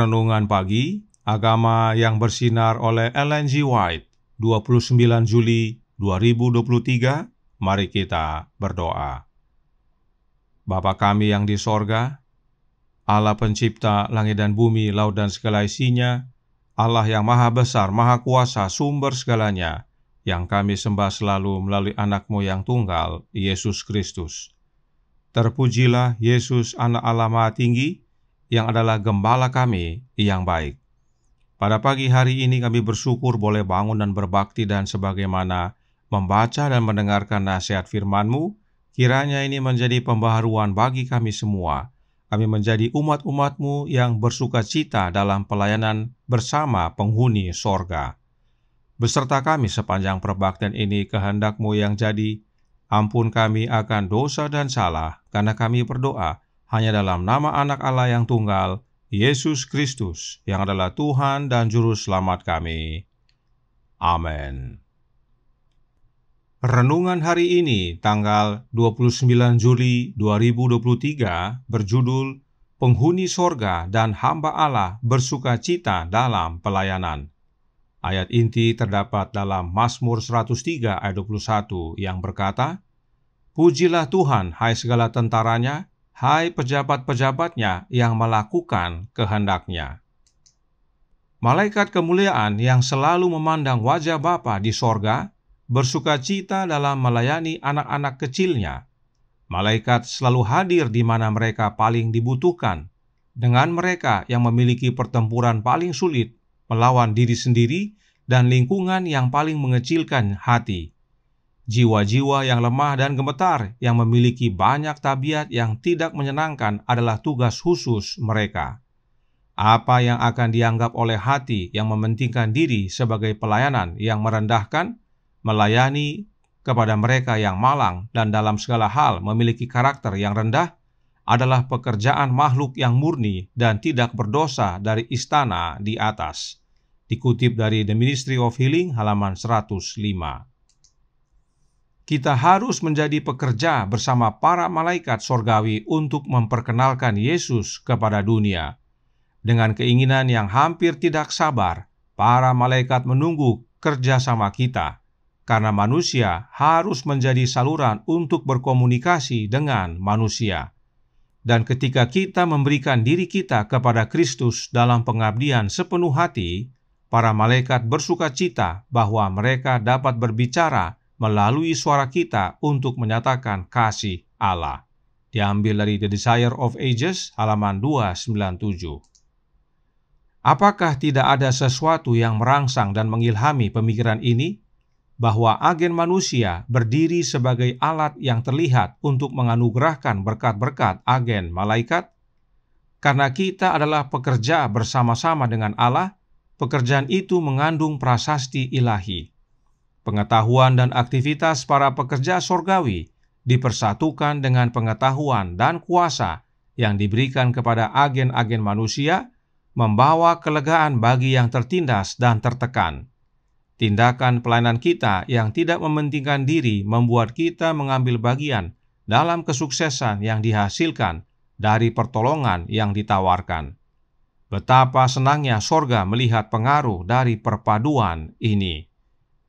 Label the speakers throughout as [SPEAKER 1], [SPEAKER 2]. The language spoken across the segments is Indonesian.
[SPEAKER 1] Renungan Pagi, Agama yang Bersinar oleh Ellen G. White, 29 Juli 2023. Mari kita berdoa. Bapa kami yang di sorga, Allah pencipta langit dan bumi, laut dan segala isinya, Allah yang maha besar, maha kuasa, sumber segalanya, yang kami sembah selalu melalui anak-Mu yang tunggal, Yesus Kristus. Terpujilah Yesus, anak Allah Maha Tinggi, yang adalah gembala kami yang baik. Pada pagi hari ini kami bersyukur boleh bangun dan berbakti, dan sebagaimana membaca dan mendengarkan nasihat firman-Mu, kiranya ini menjadi pembaharuan bagi kami semua. Kami menjadi umat-umat-Mu yang bersuka cita dalam pelayanan bersama penghuni sorga. Beserta kami sepanjang perbaktian ini, kehendak-Mu yang jadi. Ampun kami akan dosa dan salah, karena kami berdoa hanya dalam nama Anak Allah yang tunggal, Yesus Kristus, yang adalah Tuhan dan Juru Selamat kami. Amin. Renungan hari ini, tanggal 29 Juli 2023, berjudul Penghuni Sorga dan Hamba Allah Bersuka Cita dalam Pelayanan. Ayat inti terdapat dalam Mazmur 103 ayat 21 yang berkata, "Pujilah Tuhan, hai segala tentaranya, hai pejabat-pejabatnya yang melakukan kehendak-Nya." Malaikat kemuliaan yang selalu memandang wajah Bapa di sorga bersuka cita dalam melayani anak-anak kecilnya. Malaikat selalu hadir di mana mereka paling dibutuhkan, dengan mereka yang memiliki pertempuran paling sulit melawan diri sendiri dan lingkungan yang paling mengecilkan hati. Jiwa-jiwa yang lemah dan gemetar yang memiliki banyak tabiat yang tidak menyenangkan adalah tugas khusus mereka. Apa yang akan dianggap oleh hati yang mementingkan diri sebagai pelayanan yang merendahkan, melayani kepada mereka yang malang dan dalam segala hal memiliki karakter yang rendah, adalah pekerjaan makhluk yang murni dan tidak berdosa dari istana di atas. Dikutip dari The Ministry of Healing halaman 105. Kita harus menjadi pekerja bersama para malaikat sorgawi untuk memperkenalkan Yesus kepada dunia. Dengan keinginan yang hampir tidak sabar, para malaikat menunggu kerjasama kita, karena manusia harus menjadi saluran untuk berkomunikasi dengan manusia. Dan ketika kita memberikan diri kita kepada Kristus dalam pengabdian sepenuh hati, para malaikat bersuka cita bahwa mereka dapat berbicara melalui suara kita untuk menyatakan kasih Allah. Diambil dari The Desire of Ages, halaman 297. Apakah tidak ada sesuatu yang merangsang dan mengilhami pemikiran ini? Bahwa agen manusia berdiri sebagai alat yang terlihat untuk menganugerahkan berkat-berkat agen malaikat? Karena kita adalah pekerja bersama-sama dengan Allah, pekerjaan itu mengandung prasasti ilahi. Pengetahuan dan aktivitas para pekerja sorgawi dipersatukan dengan pengetahuan dan kuasa yang diberikan kepada agen-agen manusia, membawa kelegaan bagi yang tertindas dan tertekan. Tindakan pelayanan kita yang tidak mementingkan diri membuat kita mengambil bagian dalam kesuksesan yang dihasilkan dari pertolongan yang ditawarkan. Betapa senangnya sorga melihat pengaruh dari perpaduan ini.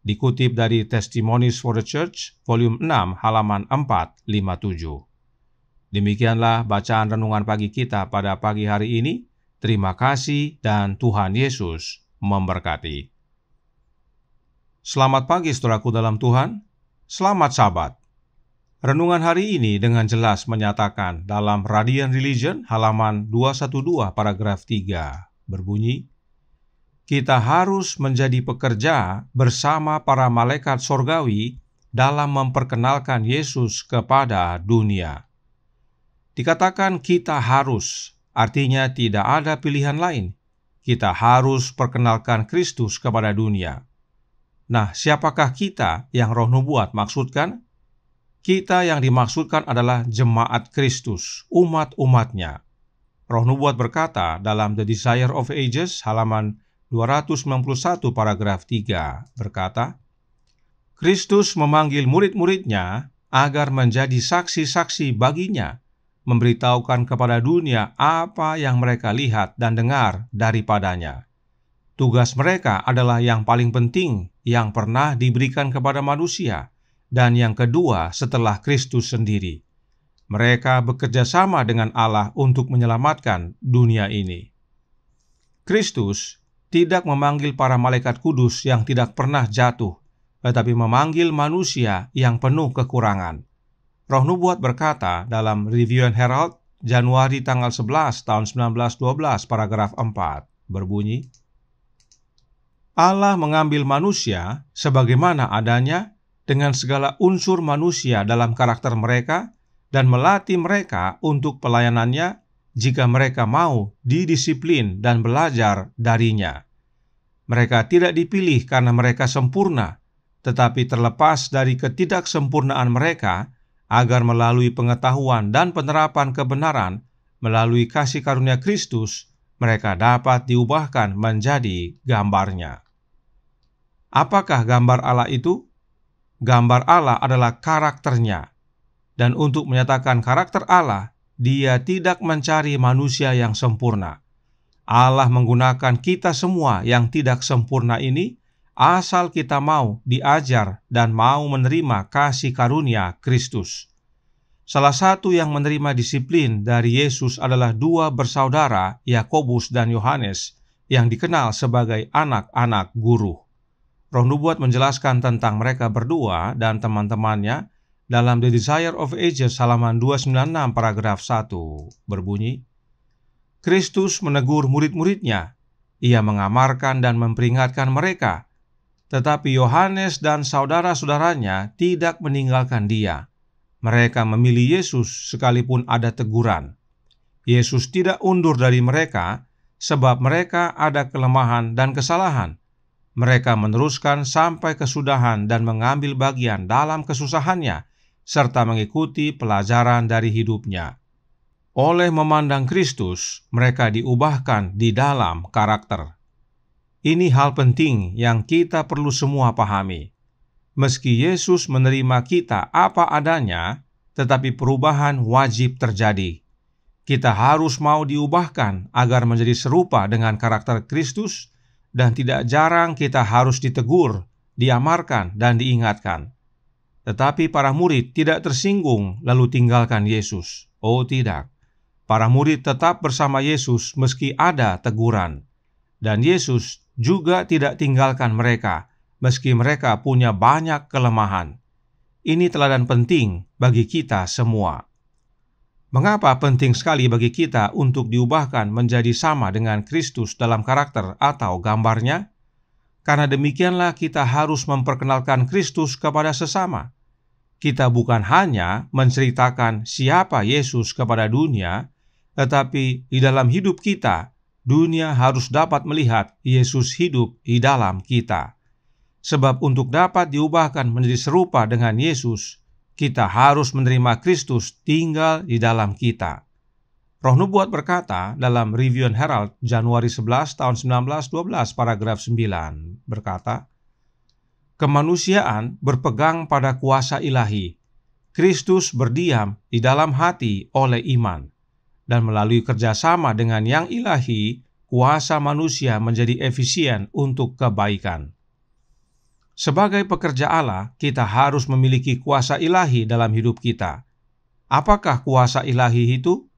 [SPEAKER 1] Dikutip dari Testimonies for the Church, volume 6, halaman 457. Demikianlah bacaan renungan pagi kita pada pagi hari ini. Terima kasih dan Tuhan Yesus memberkati. Selamat pagi saudaraku dalam Tuhan. Selamat Sabat. Renungan hari ini dengan jelas menyatakan dalam Radiant Religion halaman 212 paragraf 3 berbunyi, kita harus menjadi pekerja bersama para malaikat sorgawi dalam memperkenalkan Yesus kepada dunia. Dikatakan kita harus, artinya tidak ada pilihan lain. Kita harus perkenalkan Kristus kepada dunia. Nah, siapakah kita yang Roh Nubuat maksudkan? Kita yang dimaksudkan adalah jemaat Kristus, umat-umatnya. Roh Nubuat berkata dalam The Desire of Ages halaman 291 paragraf 3 berkata, Kristus memanggil murid-muridnya agar menjadi saksi-saksi baginya, memberitahukan kepada dunia apa yang mereka lihat dan dengar daripadanya. Tugas mereka adalah yang paling penting yang pernah diberikan kepada manusia, dan yang kedua setelah Kristus sendiri. Mereka bekerja sama dengan Allah untuk menyelamatkan dunia ini. Kristus tidak memanggil para malaikat kudus yang tidak pernah jatuh, tetapi memanggil manusia yang penuh kekurangan. Roh Nubuat berkata dalam Review and Herald, Januari tanggal 11 tahun 1912 paragraf 4, berbunyi, Allah mengambil manusia sebagaimana adanya dengan segala unsur manusia dalam karakter mereka dan melatih mereka untuk pelayanannya jika mereka mau didisiplin dan belajar darinya. Mereka tidak dipilih karena mereka sempurna, tetapi terlepas dari ketidaksempurnaan mereka, agar melalui pengetahuan dan penerapan kebenaran, melalui kasih karunia Kristus, mereka dapat diubahkan menjadi gambarnya. Apakah gambar Allah itu? Gambar Allah adalah karakternya. Dan untuk menyatakan karakter Allah, Dia tidak mencari manusia yang sempurna. Allah menggunakan kita semua yang tidak sempurna ini, asal kita mau diajar dan mau menerima kasih karunia Kristus. Salah satu yang menerima disiplin dari Yesus adalah dua bersaudara, Yakobus dan Yohanes, yang dikenal sebagai anak-anak guru. Roh Nubuat menjelaskan tentang mereka berdua dan teman-temannya dalam The Desire of Ages halaman 296 paragraf 1 berbunyi, Kristus menegur murid-muridnya. Ia mengamarkan dan memperingatkan mereka. Tetapi Yohanes dan saudara-saudaranya tidak meninggalkan dia. Mereka memilih Yesus sekalipun ada teguran. Yesus tidak undur dari mereka sebab mereka ada kelemahan dan kesalahan. Mereka meneruskan sampai kesudahan dan mengambil bagian dalam kesusahannya, serta mengikuti pelajaran dari hidupnya. Oleh memandang Kristus, mereka diubahkan di dalam karakter. Ini hal penting yang kita perlu semua pahami. Meski Yesus menerima kita apa adanya, tetapi perubahan wajib terjadi. Kita harus mau diubahkan agar menjadi serupa dengan karakter Kristus, dan tidak jarang kita harus ditegur, diamarkan, dan diingatkan. Tetapi para murid tidak tersinggung lalu tinggalkan Yesus. Oh tidak, para murid tetap bersama Yesus meski ada teguran. Dan Yesus juga tidak tinggalkan mereka meski mereka punya banyak kelemahan. Ini teladan penting bagi kita semua. Mengapa penting sekali bagi kita untuk diubahkan menjadi sama dengan Kristus dalam karakter atau gambarnya? Karena demikianlah kita harus memperkenalkan Kristus kepada sesama. Kita bukan hanya menceritakan siapa Yesus kepada dunia, tetapi di dalam hidup kita, dunia harus dapat melihat Yesus hidup di dalam kita. Sebab untuk dapat diubahkan menjadi serupa dengan Yesus, kita harus menerima Kristus tinggal di dalam kita. Roh Nubuat berkata dalam Review and Herald Januari 11 tahun 1912 paragraf 9 berkata, kemanusiaan berpegang pada kuasa ilahi. Kristus berdiam di dalam hati oleh iman. Dan melalui kerjasama dengan yang ilahi, kuasa manusia menjadi efisien untuk kebaikan. Sebagai pekerja Allah, kita harus memiliki kuasa ilahi dalam hidup kita. Apakah kuasa ilahi itu?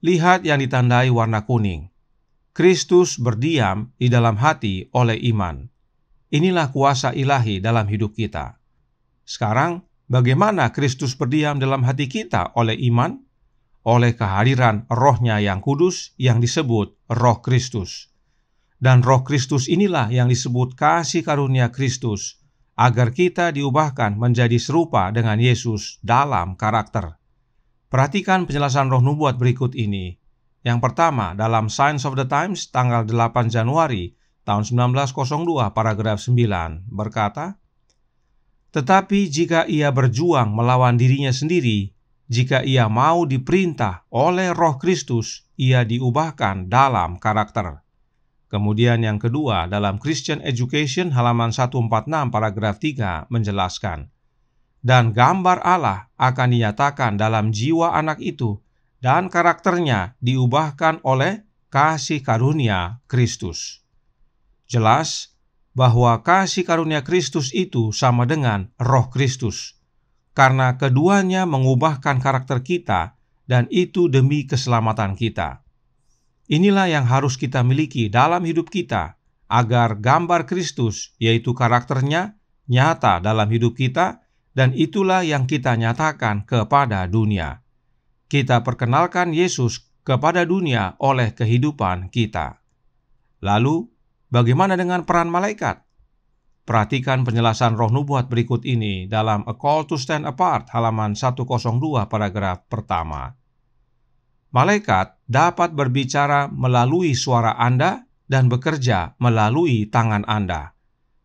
[SPEAKER 1] Lihat yang ditandai warna kuning. Kristus berdiam di dalam hati oleh iman. Inilah kuasa ilahi dalam hidup kita. Sekarang, bagaimana Kristus berdiam dalam hati kita oleh iman? Oleh kehadiran Roh-Nya yang kudus yang disebut Roh Kristus. Dan Roh Kristus inilah yang disebut kasih karunia Kristus, agar kita diubahkan menjadi serupa dengan Yesus dalam karakter. Perhatikan penjelasan Roh Nubuat berikut ini. Yang pertama, dalam Signs of the Times tanggal 8 Januari tahun 1902 paragraf 9 berkata, tetapi jika ia berjuang melawan dirinya sendiri, jika ia mau diperintah oleh Roh Kristus, ia diubahkan dalam karakter. Kemudian yang kedua, dalam Christian Education halaman 146 paragraf 3 menjelaskan, dan gambar Allah akan dinyatakan dalam jiwa anak itu, dan karakternya diubahkan oleh kasih karunia Kristus. Jelas bahwa kasih karunia Kristus itu sama dengan Roh Kristus, karena keduanya mengubahkan karakter kita, dan itu demi keselamatan kita. Inilah yang harus kita miliki dalam hidup kita, agar gambar Kristus, yaitu karakternya, nyata dalam hidup kita, dan itulah yang kita nyatakan kepada dunia. Kita perkenalkan Yesus kepada dunia oleh kehidupan kita. Lalu, bagaimana dengan peran malaikat? Perhatikan penjelasan Roh Nubuat berikut ini dalam A Call to Stand Apart halaman 102 paragraf pertama. Malaikat dapat berbicara melalui suara Anda dan bekerja melalui tangan Anda.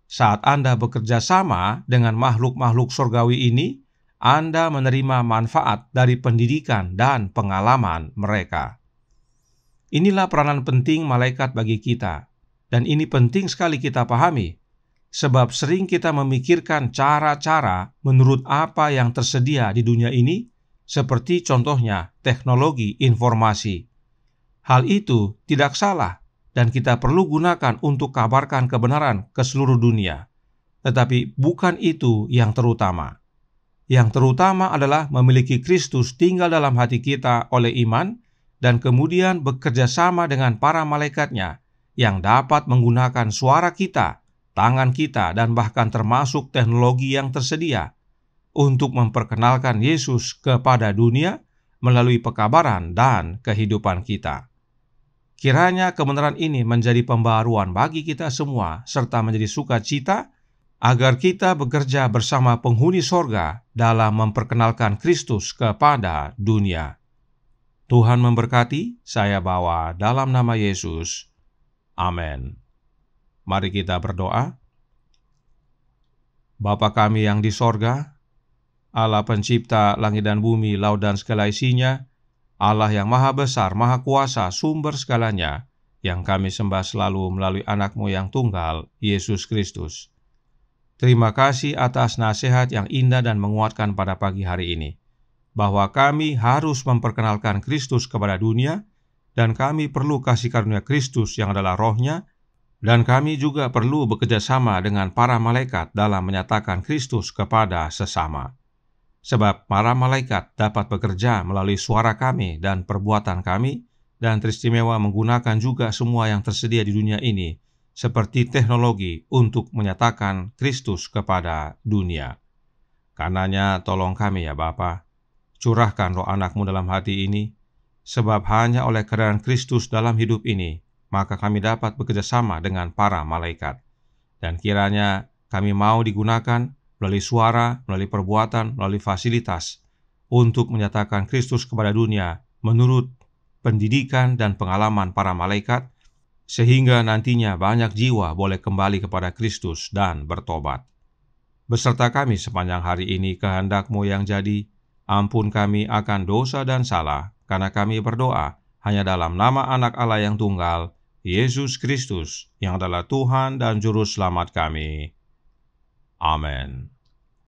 [SPEAKER 1] Saat Anda bekerja sama dengan makhluk-makhluk surgawi ini, Anda menerima manfaat dari pendidikan dan pengalaman mereka. Inilah peranan penting malaikat bagi kita, dan ini penting sekali kita pahami, sebab sering kita memikirkan cara-cara menurut apa yang tersedia di dunia ini, seperti contohnya teknologi informasi. Hal itu tidak salah, dan kita perlu gunakan untuk kabarkan kebenaran ke seluruh dunia. Tetapi bukan itu yang terutama. Yang terutama adalah memiliki Kristus tinggal dalam hati kita oleh iman, dan kemudian bekerja sama dengan para malaikatnya yang dapat menggunakan suara kita, tangan kita, dan bahkan termasuk teknologi yang tersedia untuk memperkenalkan Yesus kepada dunia melalui pekabaran dan kehidupan kita. Kiranya kebenaran ini menjadi pembaruan bagi kita semua, serta menjadi sukacita, agar kita bekerja bersama penghuni sorga dalam memperkenalkan Kristus kepada dunia. Tuhan memberkati, saya bawa dalam nama Yesus. Amin. Mari kita berdoa. Bapa kami yang di sorga, Allah pencipta langit dan bumi, laut dan segala isinya, Allah yang maha besar, maha kuasa, sumber segalanya, yang kami sembah selalu melalui anak-Mu yang tunggal, Yesus Kristus. Terima kasih atas nasihat yang indah dan menguatkan pada pagi hari ini, bahwa kami harus memperkenalkan Kristus kepada dunia, dan kami perlu kasih karunia Kristus yang adalah Roh-Nya, dan kami juga perlu bekerja sama dengan para malaikat dalam menyatakan Kristus kepada sesama. Sebab para malaikat dapat bekerja melalui suara kami dan perbuatan kami, dan teristimewa menggunakan juga semua yang tersedia di dunia ini, seperti teknologi untuk menyatakan Kristus kepada dunia. Karenanya tolong kami ya Bapa, curahkan roh anak-Mu dalam hati ini, sebab hanya oleh kehadiran Kristus dalam hidup ini, maka kami dapat bekerja sama dengan para malaikat. Dan kiranya kami mau digunakan melalui suara, melalui perbuatan, melalui fasilitas, untuk menyatakan Kristus kepada dunia menurut pendidikan dan pengalaman para malaikat, sehingga nantinya banyak jiwa boleh kembali kepada Kristus dan bertobat. beserta kami sepanjang hari ini kehendak-Mu yang jadi. Ampun kami akan dosa dan salah, karena kami berdoa hanya dalam nama Anak Allah yang tunggal, Yesus Kristus, yang adalah Tuhan dan Juru Selamat kami. Amin.